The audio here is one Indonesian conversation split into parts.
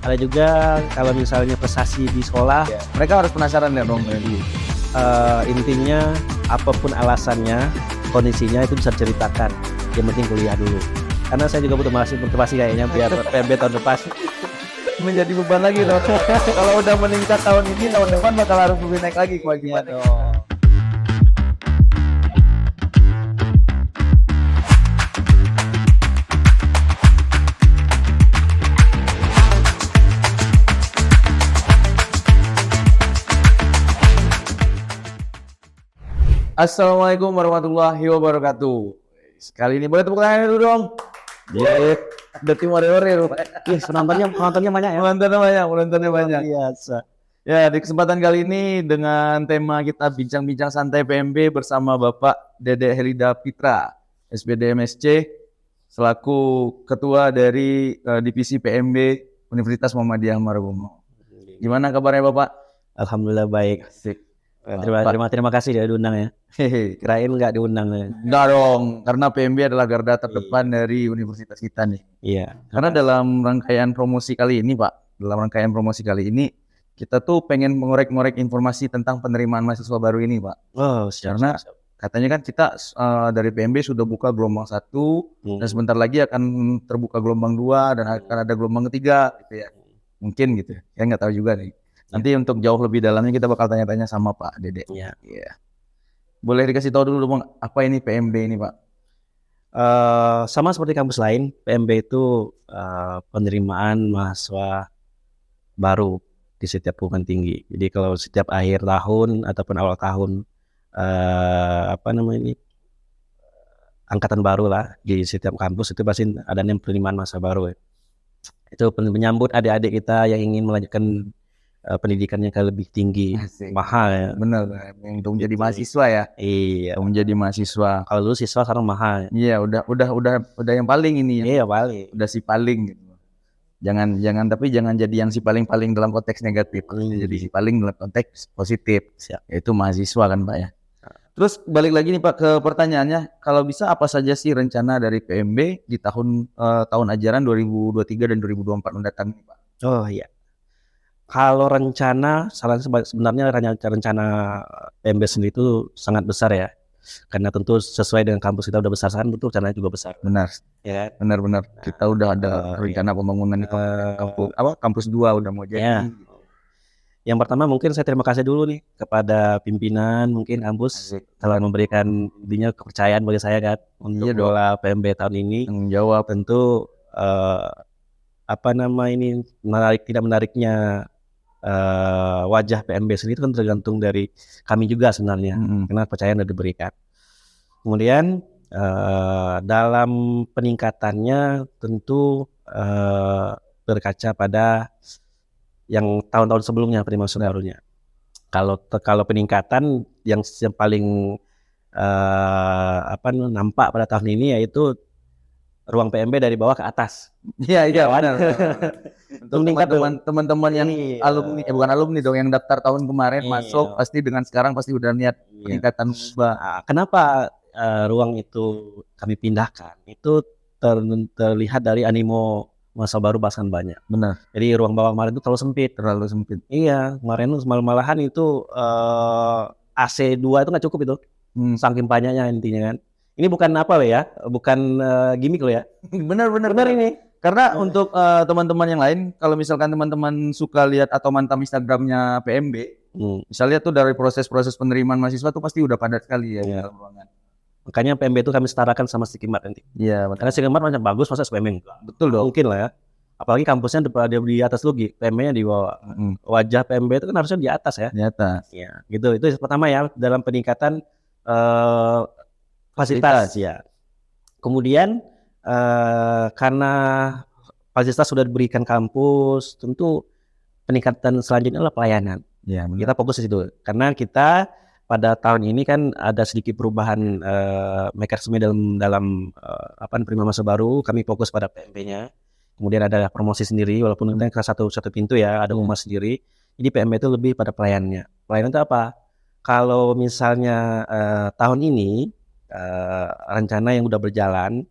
Ada juga kalau misalnya prestasi di sekolah, Ya. Mereka harus penasaran ya dong. intinya apapun alasannya, kondisinya itu bisa diceritakan. Yang penting kuliah dulu. Karena saya juga butuh motivasi kayaknya biar PMB tahun depan. Menjadi beban lagi dong. Kalau udah meningkat tahun ini, tahun depan bakal harus lebih naik lagi kewajibannya. Assalamualaikum warahmatullahi wabarakatuh. Sekali ini boleh tepuk tangan dulu dong. Iya, Udah tim warrior ya. penontonnya banyak ya. Penontonnya banyak. Biasa. Ya, di kesempatan kali ini dengan tema kita bincang-bincang santai PMB bersama Bapak Dede Helida Pitra, SPD MSC, selaku ketua dari divisi PMB Universitas Muhammadiyah Marogomo. Gimana kabarnya Bapak? Alhamdulillah baik. Asik. Terima kasih ya diundang ya. Hehe. Kirain nggak diundang ya. Enggak dong, karena PMB adalah garda terdepan dari universitas kita nih. Iya. Karena dalam rangkaian promosi kali ini, Pak, kita tuh pengen mengorek-ngorek informasi tentang penerimaan mahasiswa baru ini, Pak. Oh, Karena katanya kan kita dari PMB sudah buka gelombang 1 dan sebentar lagi akan terbuka gelombang 2 dan akan ada gelombang ketiga gitu ya. Mungkin gitu. Saya nggak tahu juga nih. Nanti untuk jauh lebih dalamnya kita bakal tanya-tanya sama Pak Dede. Iya. Iya. Boleh dikasih tahu dulu Bang, apa ini PMB ini, Pak? Sama seperti kampus lain, PMB itu penerimaan mahasiswa baru di setiap perguruan tinggi. Jadi kalau setiap akhir tahun ataupun awal tahun angkatan baru lah di setiap kampus itu pasti ada penerimaan mahasiswa baru ya. Itu menyambut adik-adik kita yang ingin melanjutkan pendidikannya ke lebih tinggi. Asik. Mahal ya. Bener, untuk menjadi mahasiswa ya. Iya. Untuk menjadi mahasiswa. Kalau dulu siswa sekarang mahal. Iya, udah yang paling ini ya. Iya paling. Udah si paling gitu. Jangan jadi yang si paling dalam konteks negatif. Jadi si paling dalam konteks positif. Siap. Yaitu mahasiswa kan, Pak ya. Terus balik lagi nih Pak ke pertanyaannya, kalau bisa apa saja sih rencana dari PMB di tahun ajaran 2023 dan 2024 mendatang nih, Pak? Oh iya. Kalau rencana, sebenarnya rencana PMB sendiri itu sangat besar ya. Karena tentu sesuai dengan kampus kita udah besar, tentu rencananya juga besar. Benar. Ya. Benar. Kita udah ada rencana pembangunan kampus 2 udah mau jadi. Ya. Yang pertama mungkin saya terima kasih dulu nih kepada pimpinan mungkin kampus telah memberikan kepercayaan bagi saya kan untuk bola PMB tahun ini. Tanggung jawab tentu tidak menariknya wajah PMB sendiri itu kan tergantung dari kami juga sebenarnya, karena kepercayaan sudah diberikan. Kemudian dalam peningkatannya tentu berkaca pada yang tahun-tahun sebelumnya penerimaan barunya. Kalau peningkatan yang paling nampak pada tahun ini yaitu ruang PMB dari bawah ke atas. Iya benar. Untuk teman-teman yang alumni, bukan alumni dong, yang daftar tahun kemarin masuk pasti dengan sekarang pasti udah niat peningkatan ubah. Kenapa ruang itu kami pindahkan? Itu terlihat dari animo masa baru bahkan banyak. Benar. Jadi ruang bawah kemarin itu terlalu sempit. Iya, kemarin itu malahan itu AC 2 itu nggak cukup itu. Saking banyaknya intinya kan. Ini bukan bukan gimmick loh ya. Benar ini. Karena untuk teman-teman yang lain, kalau misalkan teman-teman suka lihat atau mantap Instagramnya PMB, misalnya tuh dari proses penerimaan mahasiswa tuh pasti udah padat sekali ya di dalam ruangan. Makanya PMB itu kami setarakan sama Stikimat nanti. Iya, betul. Karena Stikimat macam bagus, masa PMB enggak? Betul dong. Mungkin lah ya. Apalagi kampusnya di atas lagi, PMB-nya di bawah. Wajah PMB itu kan harusnya di atas ya. Di atas. Ya, gitu. Itu pertama ya dalam peningkatan fasilitas ya. Kemudian karena fasilitas sudah diberikan kampus, tentu peningkatan selanjutnya adalah pelayanan. Ya, kita fokus di situ. Karena kita pada tahun ini kan ada sedikit perubahan mekanisme dalam penerimaan mahasiswa baru. Kami fokus pada PMB-nya. Kemudian ada promosi sendiri, walaupun kita ke satu pintu ya, ada humas sendiri. Jadi PMB itu lebih pada pelayanannya. Pelayanan itu apa? Kalau misalnya tahun ini rencana yang udah berjalan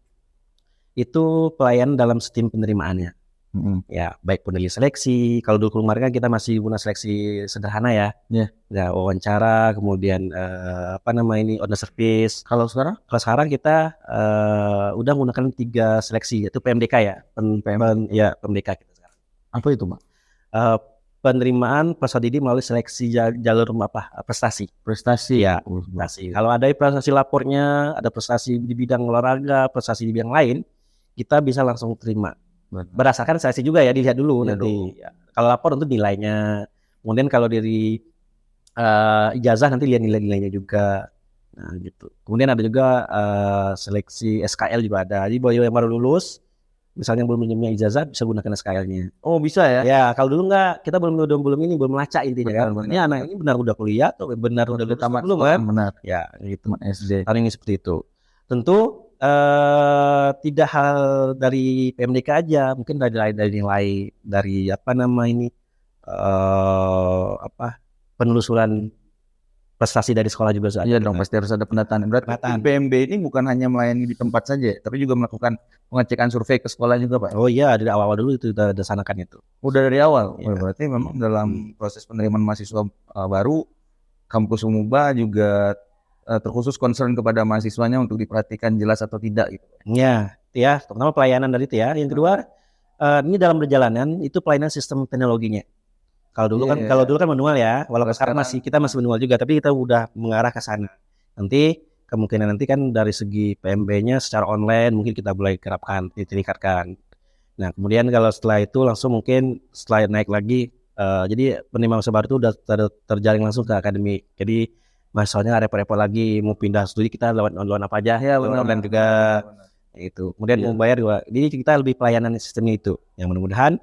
itu pelayanan dalam sistem penerimaannya. Ya, baik pun dari seleksi. Kalau dulu kemarin kan kita masih guna seleksi sederhana ya. Iya. Ya, wawancara, kemudian apa nama ini on the service. Kalau sekarang? Kalau sekarang kita udah menggunakan 3 seleksi, yaitu PMDK ya. Ya, PMDK kita sekarang. Apa itu, Pak? Eh, penerimaan peserta didik melalui seleksi jalur apa? Prestasi. Prestasi. Ya, prestasi. Kalau ada prestasi lapornya, ada prestasi di bidang olahraga, prestasi di bidang lain, kita bisa langsung terima. Berdasarkan seleksi juga ya, dilihat dulu Ya, nanti. Ya. Kalau lapor untuk nilainya. Kemudian kalau dari ijazah nanti lihat nilai-nilainya juga. Nah, gitu. Kemudian ada juga seleksi SKL juga ada. Jadi buat yang baru lulus, misalnya belum punya ijazah, bisa gunakan SKL-nya. Oh, bisa ya? Ya, kalau dulu enggak, kita belum melacak intinya kan. Benar. Ini anak ini benar udah kuliah atau benar udah lulus tamat belum kan? benar. Ya, gitu. SD. Paling seperti itu. Tentu tidak hal dari PMDK aja, mungkin dari nilai dari apa nama ini penelusuran prestasi dari sekolah juga ada. Iya dong, pasti harus ada pendataan. Berarti PMB ini bukan hanya melayani di tempat saja, tapi juga melakukan pengecekan survei ke sekolah juga, Pak. Oh iya, dari awal dulu itu udah dilaksanakan itu. Udah dari awal. Ya. Berarti memang dalam proses penerimaan mahasiswa baru, kampus Umuba juga terkhusus concern kepada mahasiswanya untuk diperhatikan jelas atau tidak gitu. Ya, terutama pelayanan dari itu ya. Yang kedua, ini dalam perjalanan itu pelayanan sistem teknologinya. Kalau dulu kan manual ya, walaupun sekarang kita masih manual juga, tapi kita udah mengarah ke sana. Nanti kemungkinan kan dari segi PMB-nya secara online mungkin kita mulai ditingkatkan. Nah, kemudian kalau setelah itu langsung mungkin setelah naik lagi, jadi penerimaan mahasiswa baru itu udah terjaring langsung ke akademik. Jadi mahasiswanya nggak repot-repot lagi mau pindah studi, kita lewat online apa aja ya, online juga. Itu. Kemudian mau bayar juga. Jadi kita lebih pelayanan sistemnya itu. Yang mudah-mudahan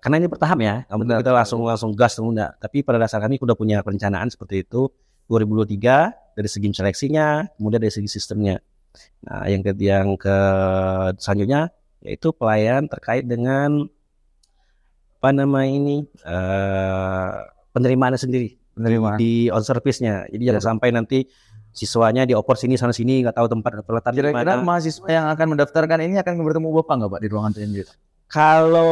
karena ini bertahap ya, kita langsung gas enggak. Tapi pada dasarnya kami sudah punya perencanaan seperti itu 2023 dari segi seleksinya, kemudian dari segi sistemnya. Nah, yang ke selanjutnya yaitu pelayanan terkait dengan apa nama ini penerimaan sendiri di on service-nya. Jadi jangan sampai nanti siswanya dioper sini sana sini nggak tahu tempat terletak di mana. Kira-kira mahasiswa yang akan mendaftarkan ini akan bertemu Bapak nggak Pak di ruangan PNJ? Kalau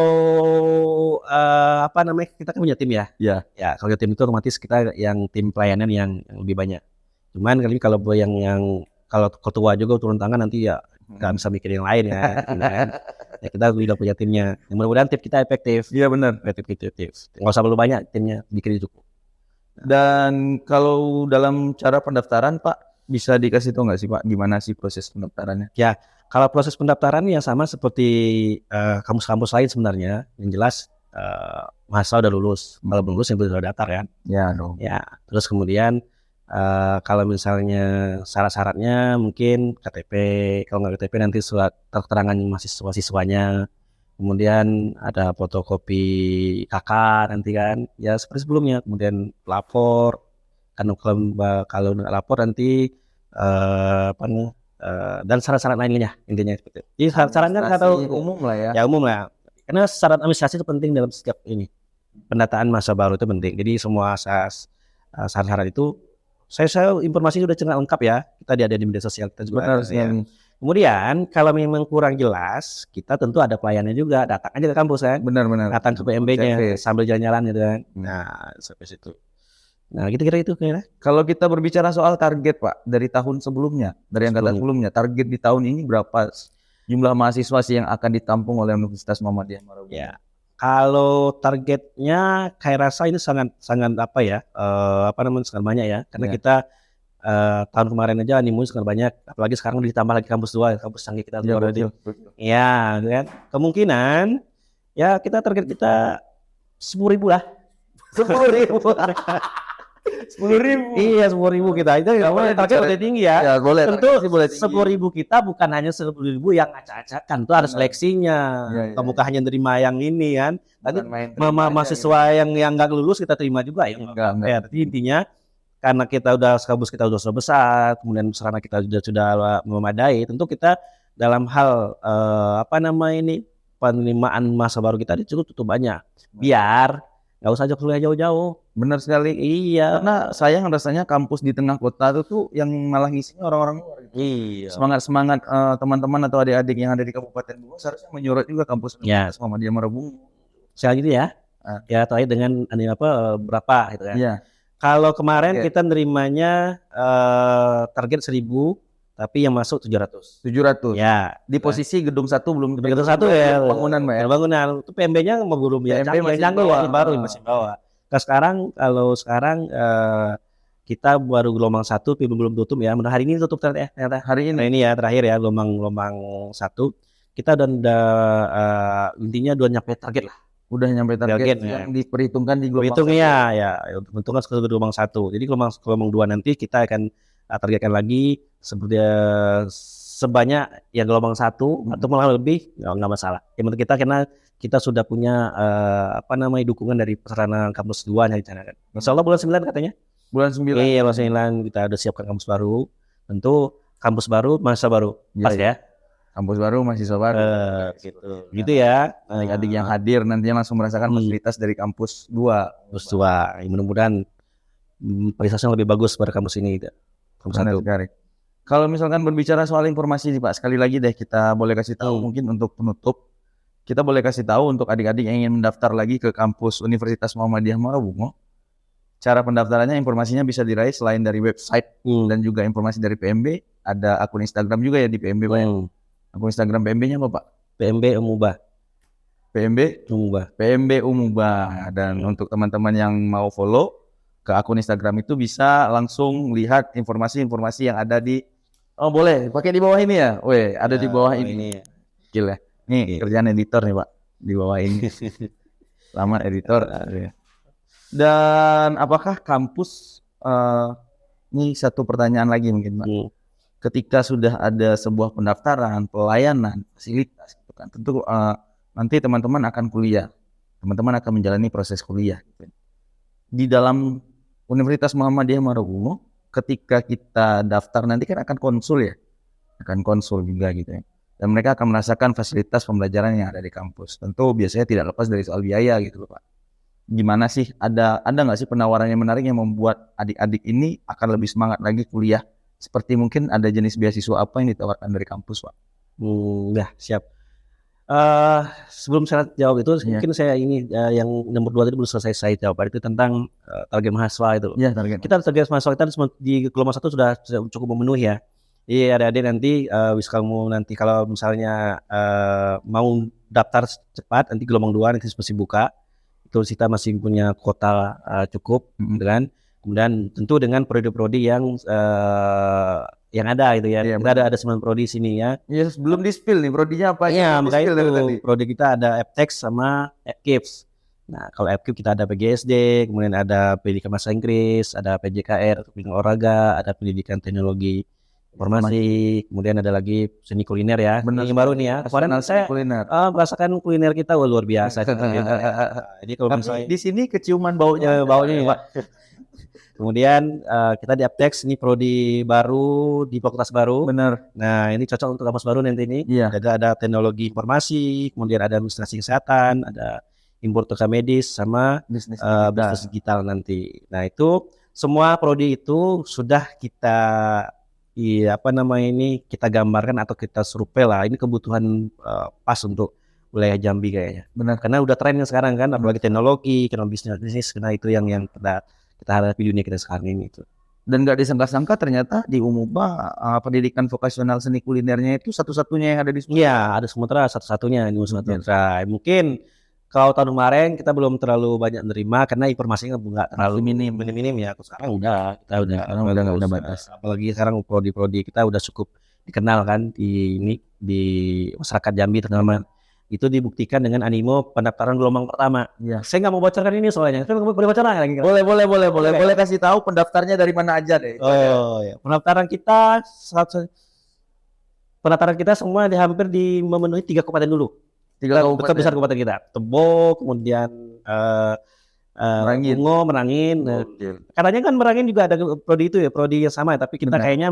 kita kan punya tim ya. Iya. Ya, kalau tim itu otomatis kita yang tim pelayanan yang lebih banyak. Cuman kalau yang kalau ketua juga turun tangan nanti ya nggak bisa mikir yang lain ya. Ya kita udah punya timnya. Mudah-mudahan tim kita efektif. Iya benar. Efektif. Nggak usah terlalu banyak timnya, bikin cukup. Dan kalau dalam cara pendaftaran Pak, bisa dikasih tahu nggak sih Pak, gimana sih proses pendaftarannya? Ya, kalau proses pendaftaran yang sama seperti kampus-kampus lain sebenarnya, yang jelas mahasiswa udah lulus, kalau belum lulus yang belum daftar kan. Ya dong. Ya, terus kemudian kalau misalnya syarat-syaratnya mungkin KTP, kalau nggak KTP nanti surat keterangan mahasiswa-siswanya, kemudian ada fotokopi KK nanti kan, ya seperti sebelumnya, kemudian lapor, kalau nggak lapor nanti dan syarat-syarat lainnya intinya seperti itu. Jadi syarat-syaratnya kan atau umum lah ya. Ya umum lah. Karena syarat administrasi itu penting dalam setiap ini. Pendataan mahasiswa baru itu penting. Jadi semua syarat-syarat itu saya informasi sudah cenderung lengkap ya. Kita ada di media sosial kita juga. Benar ya. Kemudian kalau memang kurang jelas, kita tentu ada pelayannya juga. Datang aja ke kampus kan. Benar. Datang ke PMB-nya sambil jalan-jalan gitu kan. Nah, sampai situ. Nah, kira-kira itu kayaknya. Kalau kita berbicara soal target Pak, dari tahun sebelumnya, dari angkatan sebelumnya, target di tahun ini berapa jumlah mahasiswa sih yang akan ditampung oleh Universitas Muhammadiyah Marabunga? Ya, kalau targetnya kayak rasa ini sangat apa ya, sangat banyak ya, karena kita tahun kemarin aja animus sangat banyak, apalagi sekarang ditambah lagi kampus 2, kampus canggih kita ya, ya, kan? Kemungkinan ya target kita 10.000 lah. 10.000. 10.000. Iya, 10.000 kita. Itu target tinggi ya. Ya boleh. Tentu 10.000 kita bukan hanya 10.000 yang acak-acakan. Itu ada seleksinya. Kamu hanya terima yang ini kan. Nanti mahasiswa yang nggak lulus kita terima juga ya. Enggak. Tapi intinya karena kampus kita udah besar, kemudian sarana kita sudah memadai, tentu kita dalam hal penerimaan masa baru kita cukup banyak. Biar nggak usah kuliah jauh-jauh. Benar sekali. Iya. Karena sayang rasanya kampus di tengah kota itu tuh yang malah ngisinya orang-orang luar. Gitu. Iya. Semangat teman-teman atau adik-adik yang ada di Kabupaten Bungo seharusnya menyurat juga kampus Ya. Universitas Muhammadiyah Marabungo. Soal gitu ya. Ya terkait dengan berapa gitu kan. Iya. Kalau kemarin kita nerimanya target 1.000, tapi yang masuk 700. 700. Ya. Di posisi gedung 1 belum gedung 1 ya. Bangunan, Mbak ya. Bangunan. Itu PMB-nya belum ya. PMB masih baru masih bawah. Nah, kalau sekarang kita baru gelombang 1, belum tutup ya. Hari ini tutup ternyata. Hari ini ya terakhir ya gelombang 1. Kita udah intinya udah nyampe target lah. Udah nyampe target yang diperhitungkan di gelombang 1. Ya, diperhitungkan ke gelombang 1. Jadi gelombang 2 nanti kita akan targetkan lagi seperti sebanyak ya gelombang 1 atau malah lebih nggak masalah. Yang penting kita karena kita sudah punya dukungan dari sarana kampus 2 yang dicanangkan. Insyaallah bulan 9 katanya. Bulan 9. Iya, bulan 9 kita udah siapkan kampus baru. Tentu kampus baru, mahasiswa baru. Pas ya. Kampus baru, mahasiswa baru. Gitu ya. Adik-adik yang hadir nantinya langsung merasakan fasilitas dari kampus 2. Kampus 2. Mudah-mudahan kualitasnya lebih bagus pada kampus ini. Kampus 1. Kalau misalkan berbicara soal informasi nih Pak, sekali lagi deh kita boleh kasih tahu mungkin untuk penutup. Kita boleh kasih tahu untuk adik-adik yang ingin mendaftar lagi ke kampus Universitas Muhammadiyah Marabungo. Cara pendaftarannya informasinya bisa diraih selain dari website dan juga informasi dari PMB. Ada akun Instagram juga ya di PMB Pak. Akun Instagram PMB-nya apa Pak? PMB Umubah. PMB Umubah. Dan untuk teman-teman yang mau follow ke akun Instagram itu bisa langsung lihat informasi-informasi yang ada di boleh pakai di bawah ini ya. Ada di bawah ini. Gila. Nih kerjaan editor nih Pak di bawah ini. Lamar editor. Dan apakah kampus ini satu pertanyaan lagi mungkin Pak. Ketika sudah ada sebuah pendaftaran, pelayanan, fasilitas gitu kan. Tentu nanti teman-teman akan kuliah. Teman-teman akan menjalani proses kuliah gitu. Di dalam Universitas Muhammadiyah Marabungo ketika kita daftar nanti kan akan konsul ya. Akan konsul juga gitu ya. Dan mereka akan merasakan fasilitas pembelajaran yang ada di kampus. Tentu biasanya tidak lepas dari soal biaya gitu loh Pak. Gimana sih, ada nggak sih penawaran yang menarik yang membuat adik-adik ini akan lebih semangat lagi kuliah? Seperti mungkin ada jenis beasiswa apa yang ditawarkan dari kampus Pak? Ya siap. Sebelum saya jawab itu, mungkin saya ini yang nomor 2 tadi belum selesai saya jawab. Itu tentang target mahasiswa itu. Ya, target mahasiswa kita di gelombang 1 sudah cukup memenuhi ya. Iya, adik-adik nanti nanti kalau misalnya mau daftar cepat, nanti gelombang 2 nanti masih buka. Itu kita masih punya kuota cukup, kan? Kemudian tentu dengan prodi-prodi yang ada gitu ya. Kita ada 9 prodi sini ya. Iya, belum di-spill nih prodinya apa? Iya, makanya itu prodi kita ada FTEX sama FKIPS. Nah, kalau FKIPS kita ada PGSD, kemudian ada pendidikan bahasa Inggris, ada PJKR, pendidikan olahraga, ada pendidikan teknologi informasi, kemudian ada lagi seni kuliner ya. Benar. Ini baru nih ya. Kemarin saya merasakan kuliner kita luar biasa. Jadi kalau misalnya di sini keciuman baunya Pak. Kemudian kita di Aptex ini prodi baru di fakultas baru. Benar. Nah, ini cocok untuk kampus baru nanti ini. Iya. Ada teknologi informasi, kemudian ada administrasi kesehatan, ada import medis sama bisnis digital nanti. Nah, itu semua prodi itu sudah kita kita gambarkan atau kita survei lah. Ini kebutuhan pas untuk wilayah Jambi kayaknya. Benar. Karena udah trennya sekarang kan, apalagi teknologi, bisnis, karena itu yang kita hadapi dunia kita sekarang ini itu. Dan nggak disangka-sangka ternyata di Umubah pendidikan vokasional seni kulinernya itu satu-satunya yang ada di Sumatera. Iya, ada Sumatera satu-satunya di Sumatera. Mungkin kalau tahun kemarin kita belum terlalu banyak menerima karena informasinya nggak terlalu minim ya. Sekarang kita udah batas. Apalagi sekarang prodi-prodi kita udah cukup dikenal kan di masyarakat Jambi terutama. Itu dibuktikan dengan animo pendaftaran gelombang pertama. Ya. Saya nggak mau bocorkan ini soalnya. Saya boleh bocorkan lagi. Boleh kasih tahu pendaftarnya dari mana aja deh. Ya. Pendaftaran kita semua hampir memenuhi 3 kabupaten dulu. 3 kabupaten besar kabupaten kita. Tebo, kemudian Merangin. Katanya kan Merangin juga ada prodi itu ya, prodi yang sama, tapi kita kayaknya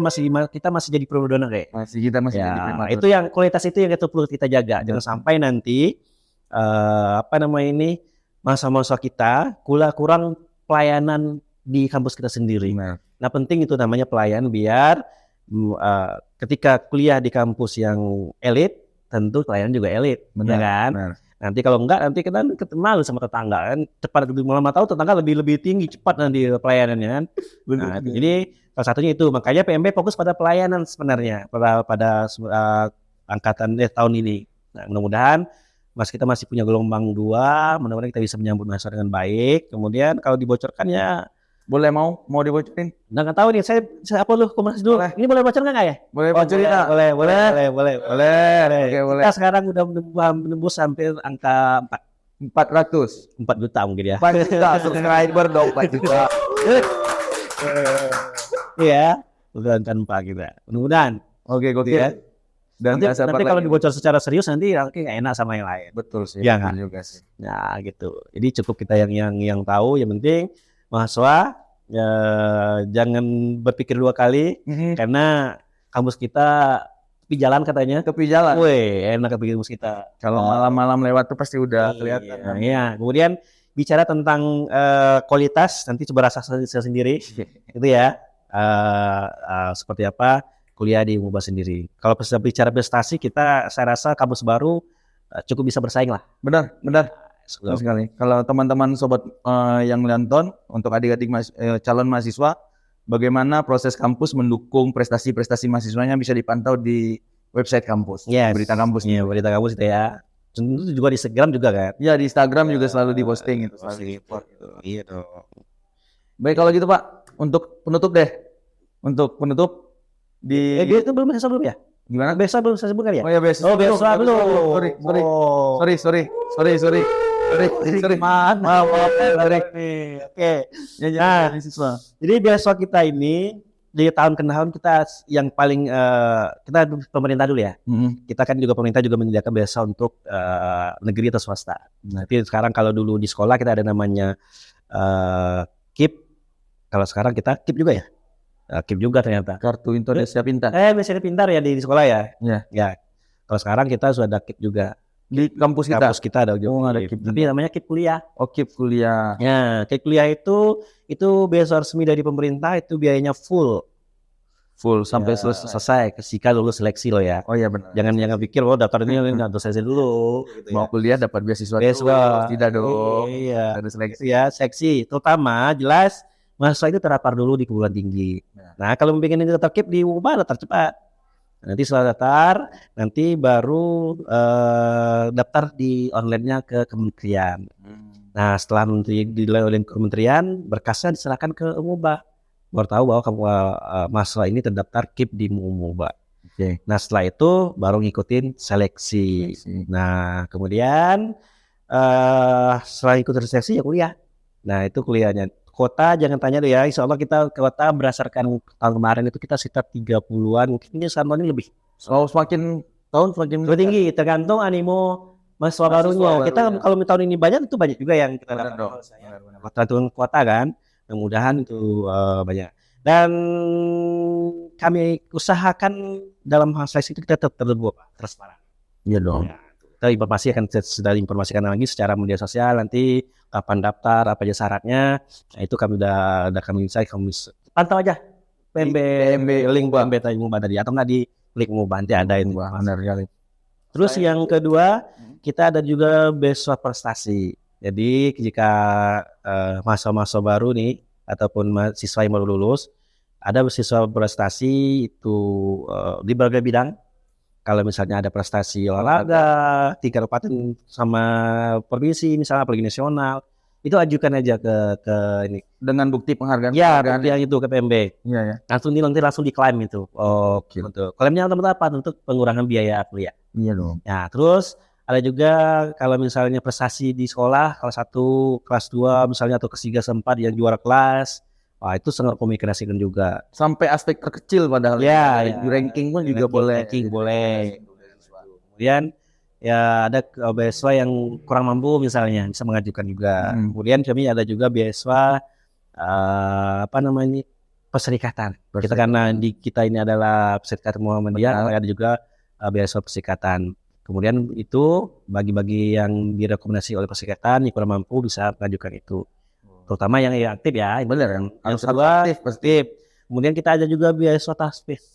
kita masih jadi prodi donor kayak. Kita masih jadi prima. Itu yang kualitas itu yang perlu kita jaga. Jangan sampai nanti masa-masa kita kurang pelayanan di kampus kita sendiri. Benar. Nah, penting itu namanya pelayan biar ketika kuliah di kampus yang elit, tentu pelayanan juga elit, ya kan? Benar. Nanti kalau enggak, nanti kita malu sama tetangga kan, cepat lama tahu tetangga lebih tinggi cepat nanti pelayanannya kan. Nah, jadi salah satunya itu, makanya PMB fokus pada pelayanan sebenarnya pada angkatan tahun ini. Nah, mudah-mudahan kita masih punya gelombang 2, mudah-mudahan kita bisa menyambut mahasiswa dengan baik. Kemudian kalau dibocorkan ya Boleh mau dibocorin? nggak tahu nih, saya apa lu komunikasi dulu. Boleh. Ini boleh bocor nggak ya? Boleh bocorin nggak? Boleh. Oke, boleh. Kita sekarang udah menembus hampir angka 400. 4 juta mungkin ya. 4 juta subscriber dong, 4 juta. Iya, bukan tanpa kita. Mudah-mudahan. Oke, gokil. Ya. Dan Nanti kalau dibocor secara serius nanti nggak enak sama yang lain. betul sih. Iya betul nggak? juga sih. Nah gitu. Jadi cukup kita yang tahu. Yang penting mahasiswa jangan berpikir 2 kali karena kampus kita tepi jalan katanya. Tepi jalan. Wih, enak ke kampus kita. Kalau malam-malam lewat tuh pasti udah kelihatan. Iya. Kemudian bicara tentang kualitas, nanti coba rasa sendiri. Itu ya. Seperti apa kuliah di UMUBA sendiri. Kalau bicara prestasi, saya rasa kampus baru cukup bisa bersaing lah. Benar. Betul sekali. Kalau teman-teman sobat yang nonton, untuk adik-adik calon mahasiswa, bagaimana proses kampus mendukung prestasi-prestasi mahasiswanya bisa dipantau di website kampus. Yes. Berita kampus. Iya, berita kampus itu ya. Tentu juga di Instagram juga kan. Ya, di Instagram juga selalu diposting itu. Iya dong. Baik, kalau gitu Pak, untuk penutup deh. Untuk penutup di Itu belum saya sebelum ya? gimana? Besok belum saya sebutkan ya? Oh ya, beasiswa. Oh, beasiswa belum. Sorry. Maaf. Oke. Nah, beasiswa. Jadi beasiswa kita ini di tahun ke tahun kita yang paling kita pemerintah dulu ya. Kita kan juga pemerintah juga menyediakan beasiswa untuk negeri atau swasta. Nanti sekarang kalau dulu di sekolah kita ada namanya KIP. Kalau sekarang kita KIP juga ya. KIP juga ternyata. Kartu Indonesia Pintar. Indonesia Pintar ya di sekolah ya. Iya. Ya. Kalau sekarang kita sudah ada KIP juga. Di kampus kita. Kampus kita ada juga. ada KIP. Tapi namanya KIP kuliah. Oh, KIP kuliah. Ya, KIP kuliah itu beasiswa resmi dari pemerintah, itu biayanya full Sampai selesai ketika lulus seleksi lo ya. Oh iya benar. Jangan pikir daftar ini untuk selesai dulu gitu mau ya. kuliah dapat beasiswa. Tidak dong. Iya. Ada seleksi. Ya, seksi. Terutama jelas mahasiswa itu terapar dulu di perguruan tinggi. Nah, kalau ingin daftar KIP di UMUBA daftar cepat. Nanti setelah daftar, nanti baru daftar di online-nya ke kementerian. Nah, setelah oleh kementerian, berkasnya diserahkan ke UMUBA. Baru tahu bahwa mahasiswa ini terdaftar KIP di UMUBA. Oke. Nah, setelah itu baru ngikutin seleksi. Nah, kemudian setelah ikut seleksi ya kuliah. Nah, itu kuliahnya. Kota jangan tanya deh ya, insya Allah kita kota berdasarkan tahun kemarin itu kita sekitar 30-an, mungkin ini tahun ini lebih. Semakin semakin tinggi, tergantung animo mahasiswa barunya. Kita kalau tahun ini banyak itu banyak juga yang kita dapat. Tergantung kota kan, mudah-mudahan itu banyak. Dan kami usahakan dalam hal seleksi itu kita tetap terbuka, transparan. Iya dong. Ya, kita sudah informasikan lagi secara media sosial nanti kapan daftar, apa aja syaratnya. Nah, itu kami udah kami pantau aja PMB link PMB tadi UMUBA tadi atau enggak di link UMUBA nanti ada itu. Benar sekali. Terus yang kedua, kita ada juga beasiswa prestasi. Jadi jika mahasiswa baru nih ataupun mahasiswa yang baru lulus ada beasiswa prestasi itu di berbagai bidang. Kalau misalnya ada prestasi olahraga, tingkat kabupaten sama provinsi, misalnya apalagi nasional, itu ajukan aja ke ini. Dengan bukti penghargaan. Ya, bukti yang itu ke PMB. Iya ya. Langsung diklaim itu. Oke. Untuk klaimnya untuk apa? Untuk pengurangan biaya kuliah. Iya dong. Ya, terus ada juga kalau misalnya prestasi di sekolah, kelas 1, kelas 2 misalnya atau kelas 3, kelas 4 yang juara kelas. Wah, itu sangat komunikasikan juga. Sampai aspek terkecil padahal. Ya, ranking pun juga boleh. Ranking boleh. Kemudian ya ada beasiswa yang kurang mampu misalnya bisa mengajukan juga. Kemudian kami ada juga beasiswa perserikatan. Kita karena di kita ini adalah Perserikatan Muhammadiyah, ada juga beasiswa perserikatan. Kemudian itu bagi-bagi yang direkomendasi oleh perserikatan yang kurang mampu bisa mengajukan itu. Terutama yang aktif ya. Bener kan? Yang Harus kedua aktif pasti. aktif. Kemudian kita ada juga beasiswa tahfiz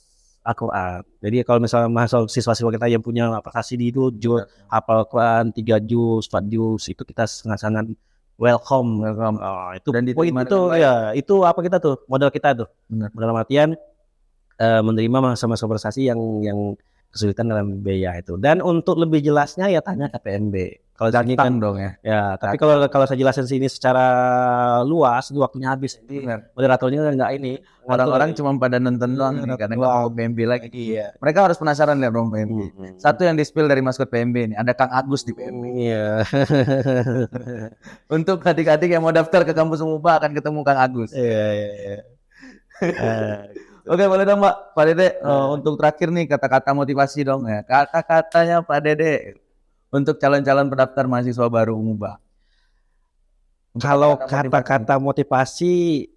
Al-Quran. Jadi kalau misalnya mahasiswa siswa-siswa kita yang punya prestasi di itu hafal Quran 3 juz, 4 juz, itu kita sangat-sangat welcome. Itu Dan poin diterima itu dengan baik. ya, itu apa kita tuh, modal kita tuh. Benar. Dalam artian menerima mahasiswa prestasi yang kesulitan dalam biaya itu. Dan untuk lebih jelasnya ya tanya ke PMB. Kalau sini kan Datang dong ya. ya, tapi kalau saya jelasin sini secara luas, itu waktunya habis. Jadi Benar. moderatornya nggak ini. Orang-orang cuma pada nonton doang nih, karena nggak mau PMB lagi. Iya. Mereka harus penasaran lihat dong PMB. Satu yang di-spill dari maskot PMB nih, ada Kang Agus di PMB. Iya. Untuk adik-adik yang mau daftar ke kampus Umuba akan ketemu Kang Agus. Iya. Oke, boleh dong Pak Dede, untuk terakhir nih kata-kata motivasi dong ya. Kata-katanya Pak Dede untuk calon-calon pendaftar mahasiswa baru Umuba. Kalau kata-kata motivasi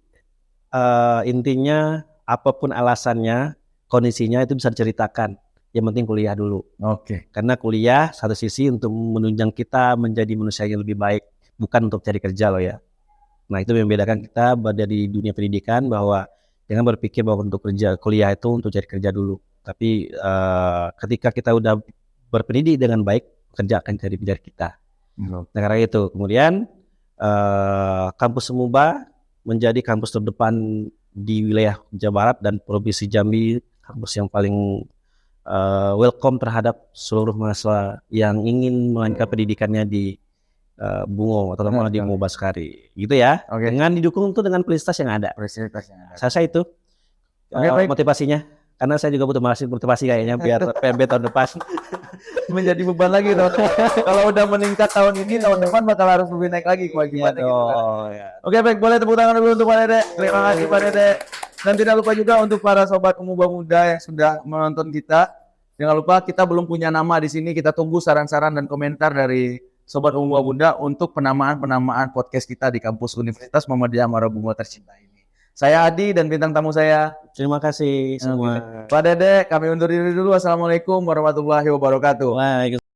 intinya apapun alasannya, kondisinya itu bisa diceritakan. Yang penting kuliah dulu. Oke. Karena kuliah satu sisi untuk menunjang kita menjadi manusia yang lebih baik, bukan untuk cari kerja loh ya. Nah, itu yang membedakan kita dari dunia pendidikan, bahwa jangan berpikir bahwa untuk kuliah itu untuk cari kerja dulu. Tapi ketika kita udah berpendidik dengan baik, kerja akan cari kita. Nah, karena itu kemudian kampus Umuba menjadi kampus terdepan di wilayah Jawa Barat dan Provinsi Jambi, kampus yang paling welcome terhadap seluruh mahasiswa yang ingin melanjutkan pendidikannya di Bungo atau di Umuba Sekari, gitu ya. Oke. Dengan didukung tuh dengan fasilitas yang ada. Saya itu Baik. motivasinya, karena saya juga butuh motivasi kayaknya biar PMB tahun depan Menjadi beban lagi dong. Kalau udah meningkat tahun ini, tahun depan bakal harus lebih naik lagi kewajibannya. Gitu kan. Oke, baik, boleh tepuk tangan dulu untuk Pak Dede. Terima kasih Pak Dede. Dan tidak lupa juga untuk para sobat Umuba Muda yang sudah menonton kita. Jangan lupa kita belum punya nama di sini. Kita tunggu saran-saran dan komentar dari sobat Umuba Muda untuk penamaan podcast kita di kampus Universitas Muhammadiyah Marabungo tercinta ini. Saya Adi dan bintang tamu saya. Terima kasih semua. Pak Dede, kami undur diri dulu. Wassalamualaikum warahmatullahi wabarakatuh. Waalaikumsalam.